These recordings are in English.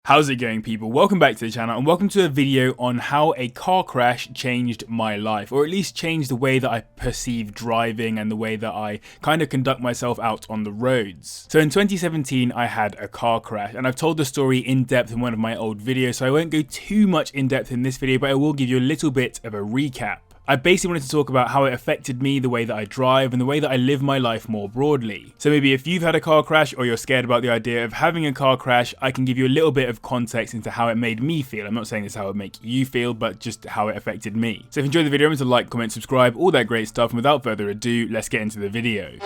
How's it going, people? Welcome back to the channel and welcome to a video on how a car crash changed my life, or at least changed the way that I perceive driving and the way that I kind of conduct myself out on the roads. So in 2017 I had a car crash, and I've told the story in depth in one of my old videos, so I won't go too much in depth in this video, but I will give you a little bit of a recap. I basically wanted to talk about how it affected me, the way that I drive, and the way that I live my life more broadly. So maybe if you've had a car crash or you're scared about the idea of having a car crash, I can give you a little bit of context into how it made me feel. I'm not saying this is how it would make you feel, but just how it affected me. So if you enjoyed the video, remember to like, comment, subscribe, all that great stuff, and without further ado, let's get into the video.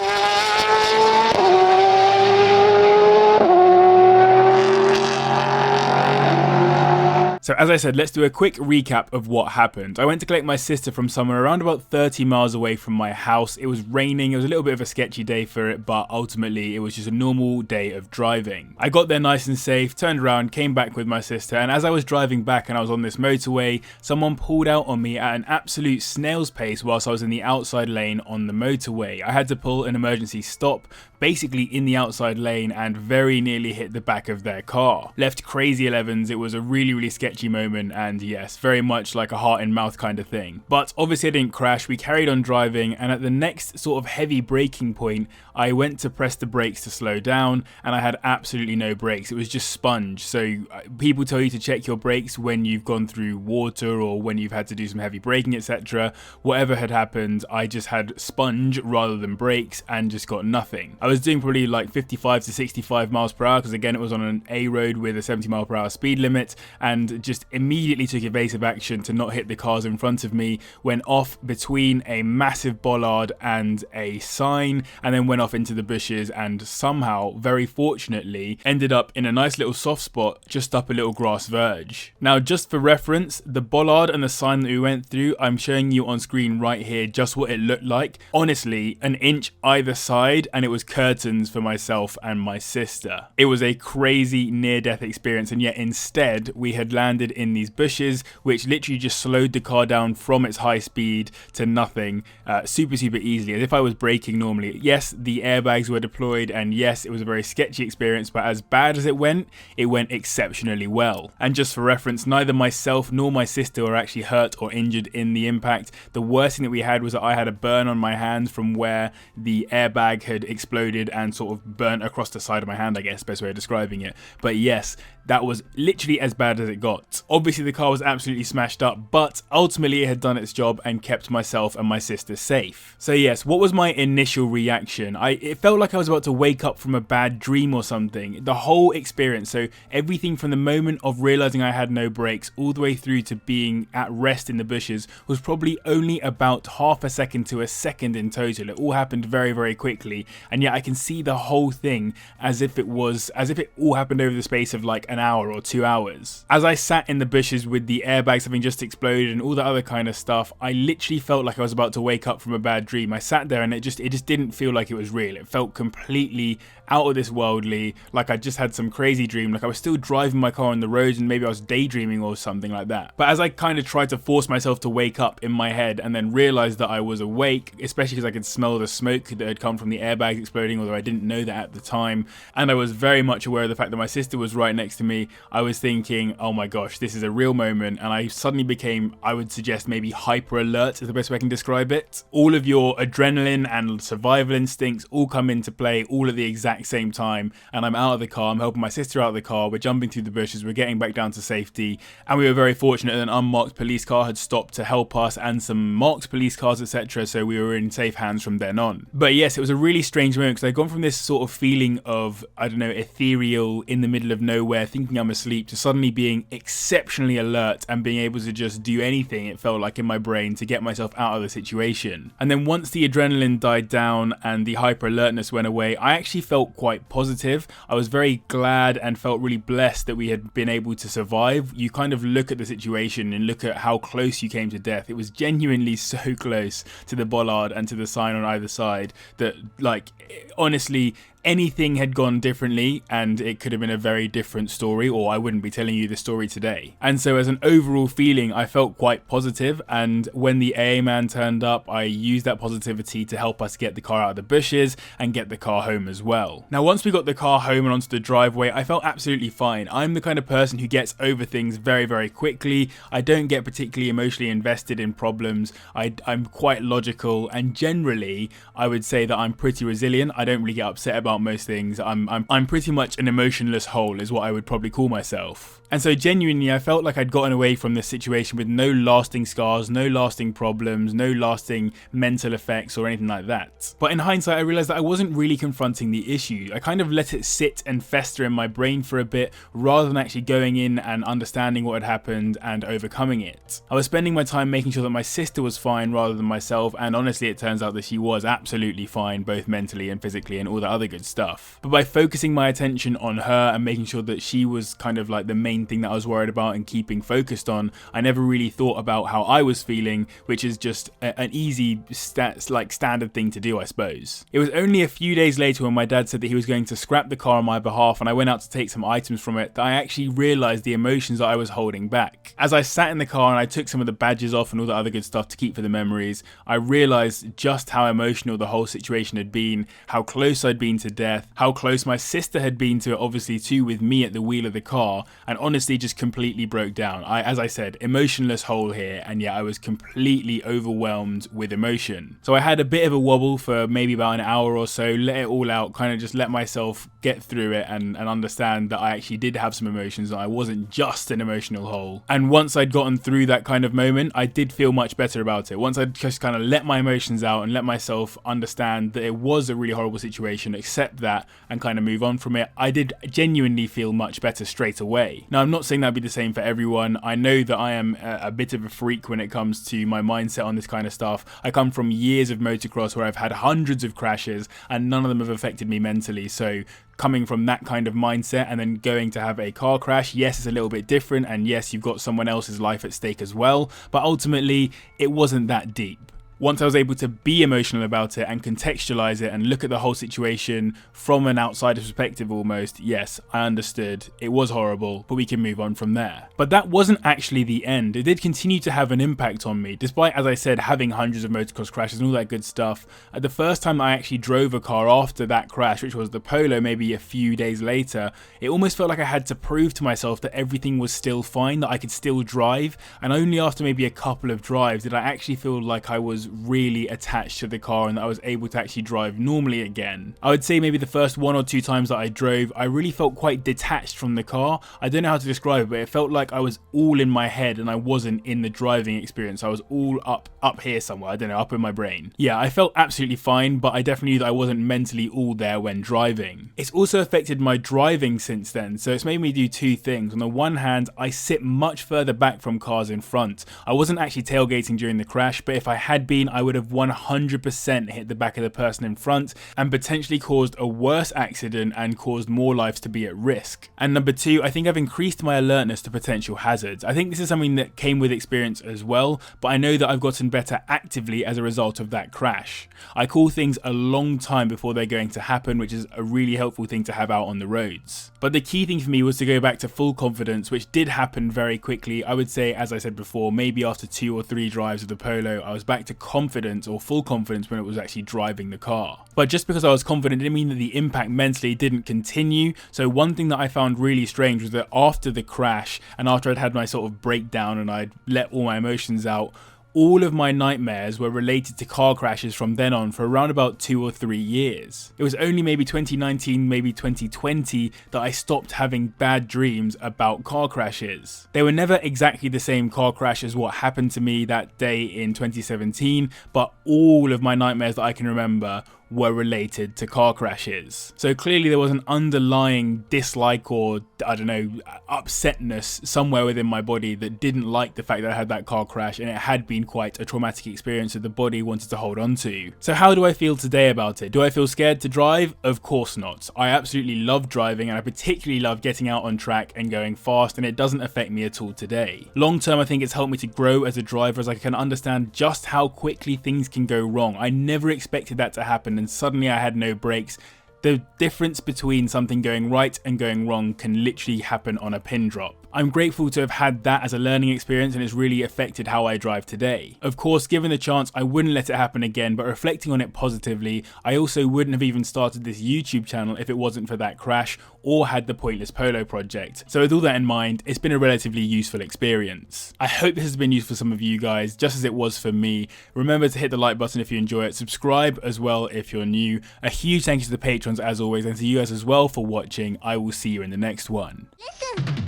So as I said, let's do a quick recap of what happened. I went to collect my sister from somewhere around about 30 miles away from my house. It was raining, it was a little bit of a sketchy day for it, but ultimately it was just a normal day of driving. I got there nice and safe, turned around, came back with my sister, and as I was driving back and I was on this motorway, someone pulled out on me at an absolute snail's pace whilst I was in the outside lane on the motorway. I had to pull an emergency stop, basically in the outside lane, and very nearly hit the back of their car. Left crazy 11s, it was a really sketchy moment, and yes, very much like a heart in mouth kind of thing. But obviously I didn't crash, we carried on driving, and at the next sort of heavy braking point, I went to press the brakes to slow down, and I had absolutely no brakes. It was just sponge. So people tell you to check your brakes when you've gone through water or when you've had to do some heavy braking, etc. Whatever had happened, I just had sponge rather than brakes and just got nothing. I was doing probably like 55 to 65 miles per hour because again it was on an A road with a 70 mile per hour speed limit, and just immediately took evasive action to not hit the cars in front of me, went off between a massive bollard and a sign, and then went off into the bushes, and somehow, very fortunately, ended up in a nice little soft spot just up a little grass verge. Now, just for reference, the bollard and the sign that we went through, I'm showing you on screen right here just what it looked like. Honestly, an inch either side, and it was curtains for myself and my sister. It was a crazy near-death experience, and yet instead we had landed in these bushes, which literally just slowed the car down from its high speed to nothing super easily, as if I was braking normally. Yes, the airbags were deployed, and yes, it was a very sketchy experience, but as bad as it went exceptionally well. And just for reference, neither myself nor my sister were actually hurt or injured in the impact. The worst thing that we had was that I had a burn on my hand from where the airbag had exploded and sort of burnt across the side of my hand, I guess, best way of describing it. But yes, that was literally as bad as it got. Obviously the car was absolutely smashed up, but ultimately it had done its job and kept myself and my sister safe. So yes, what was my initial reaction? It felt like I was about to wake up from a bad dream or something. The whole experience, so everything from the moment of realizing I had no brakes all the way through to being at rest in the bushes was probably only about half a second to a second in total. It all happened very quickly, and yet I can see the whole thing as if it all happened over the space of like an hour or 2 hours. As I sat in the bushes with the airbags having just exploded and all that other kind of stuff, I literally felt like I was about to wake up from a bad dream. I sat there and it just didn't feel like it was real. It felt completely out of this worldly, like I just had some crazy dream, like I was still driving my car on the roads and maybe I was daydreaming or something like that. But as I kind of tried to force myself to wake up in my head and then realized that I was awake, especially because I could smell the smoke that had come from the airbags exploding, although I didn't know that at the time, and I was very much aware of the fact that my sister was right next to me, I was thinking, oh my gosh, this is a real moment, and I suddenly became, I would suggest maybe hyper alert is the best way I can describe it. All of your adrenaline and survival instincts all come into play all at the exact same time, and I'm out of the car, I'm helping my sister out of the car, we're jumping through the bushes, we're getting back down to safety, and we were very fortunate that an unmarked police car had stopped to help us, and some marked police cars, etc., so we were in safe hands from then on. But yes, it was a really strange moment because I'd gone from this sort of feeling of, I don't know, ethereal in the middle of nowhere, thinking I'm asleep, to suddenly being exceptionally alert and being able to just do anything, it felt like, in my brain to get myself out of the situation. And then once the adrenaline died down and the hyper alertness went away, I actually felt quite positive. I was very glad and felt really blessed that we had been able to survive. You kind of look at the situation and look at how close you came to death. It was genuinely so close to the bollard and to the sign on either side that, like, honestly, anything had gone differently and it could have been a very different story, or I wouldn't be telling you the story today. And so as an overall feeling, I felt quite positive, and when the AA man turned up, I used that positivity to help us get the car out of the bushes and get the car home as well. Now once we got the car home and onto the driveway, I felt absolutely fine. I'm the kind of person who gets over things very, very quickly. I don't get particularly emotionally invested in problems. I'm quite logical, and generally I would say that I'm pretty resilient. I don't really get upset about most things. I'm pretty much an emotionless whole is what I would probably call myself. And so genuinely I felt like I'd gotten away from this situation with no lasting scars, no lasting problems, no lasting mental effects or anything like that. But in hindsight I realised that I wasn't really confronting the issue. I kind of let it sit and fester in my brain for a bit rather than actually going in and understanding what had happened and overcoming it. I was spending my time making sure that my sister was fine rather than myself, and honestly it turns out that she was absolutely fine, both mentally and physically and all the other good stuff. But by focusing my attention on her and making sure that she was kind of like the main thing that I was worried about and keeping focused on, I never really thought about how I was feeling, which is just an easy standard thing to do, I suppose. It was only a few days later when my dad said that he was going to scrap the car on my behalf and I went out to take some items from it that I actually realised the emotions that I was holding back. As I sat in the car and I took some of the badges off and all the other good stuff to keep for the memories, I realised just how emotional the whole situation had been, how close I'd been to death, how close my sister had been to it obviously too, with me at the wheel of the car, and honestly just completely broke down. As I said, emotionless whole here, and yet I was completely overwhelmed with emotion. So I had a bit of a wobble for maybe about an hour or so, let it all out, kind of just let myself get through it and understand that I actually did have some emotions, and I wasn't just an emotional hole. And once I'd gotten through that kind of moment, I did feel much better about it. Once I'd just kind of let my emotions out and let myself understand that it was a really horrible situation, accept that and kind of move on from it, I did genuinely feel much better straight away. Now I'm not saying that'd be the same for everyone. I know that I am a bit of a freak when it comes to my mindset on this kind of stuff. I come from years of motocross where I've had hundreds of crashes and none of them have affected me mentally, so coming from that kind of mindset and then going to have a car crash, yes, it's a little bit different, and yes, you've got someone else's life at stake as well, but ultimately it wasn't that deep. Once I was able to be emotional about it and contextualize it and look at the whole situation from an outsider's perspective almost, yes, I understood. It was horrible, but we can move on from there. But that wasn't actually the end. It did continue to have an impact on me, despite, as I said, having hundreds of motocross crashes and all that good stuff. The first time I actually drove a car after that crash, which was the Polo maybe a few days later, it almost felt like I had to prove to myself that everything was still fine, that I could still drive, and only after maybe a couple of drives did I actually feel like I was really attached to the car and that I was able to actually drive normally again. I would say maybe the first 1 or 2 times that I drove, I really felt quite detached from the car. I don't know how to describe it, but it felt like I was all in my head and I wasn't in the driving experience. I was all up here somewhere, I don't know, up in my brain. Yeah, I felt absolutely fine, but I definitely knew that I wasn't mentally all there when driving. It's also affected my driving since then, so it's made me do 2 things. On the one hand, I sit much further back from cars in front. I wasn't actually tailgating during the crash, but if I had been, I would have 100% hit the back of the person in front and potentially caused a worse accident and caused more lives to be at risk. And number 2, I think I've increased my alertness to potential hazards. I think this is something that came with experience as well, but I know that I've gotten better actively as a result of that crash. I call things a long time before they're going to happen, which is a really helpful thing to have out on the roads. But the key thing for me was to go back to full confidence, which did happen very quickly. I would say, as I said before, maybe after 2 or 3 drives of the Polo, I was back to confidence or full confidence when it was actually driving the car. But just because I was confident didn't mean that the impact mentally didn't continue. So one thing that I found really strange was that after the crash and after I'd had my sort of breakdown and I'd let all my emotions out, all of my nightmares were related to car crashes from then on for around about 2 or 3 years. It was only maybe 2019, maybe 2020 that I stopped having bad dreams about car crashes. They were never exactly the same car crash as what happened to me that day in 2017, but all of my nightmares that I can remember were related to car crashes. So clearly there was an underlying dislike or, I don't know, upsetness somewhere within my body that didn't like the fact that I had that car crash, and it had been quite a traumatic experience that the body wanted to hold on to. So how do I feel today about it? Do I feel scared to drive? Of course not. I absolutely love driving, and I particularly love getting out on track and going fast, and it doesn't affect me at all today. Long term, I think it's helped me to grow as a driver, as I can understand just how quickly things can go wrong. I never expected that to happen, and suddenly I had no brakes. The difference between something going right and going wrong can literally happen on a pin drop. I'm grateful to have had that as a learning experience, and it's really affected how I drive today. Of course, given the chance, I wouldn't let it happen again, but reflecting on it positively, I also wouldn't have even started this YouTube channel if it wasn't for that crash or had the Pointless Polo project. So with all that in mind, it's been a relatively useful experience. I hope this has been useful for some of you guys, just as it was for me. Remember to hit the like button if you enjoy it, subscribe as well if you're new. A huge thank you to the patrons as always, and to you guys as well for watching. I will see you in the next one. Listen.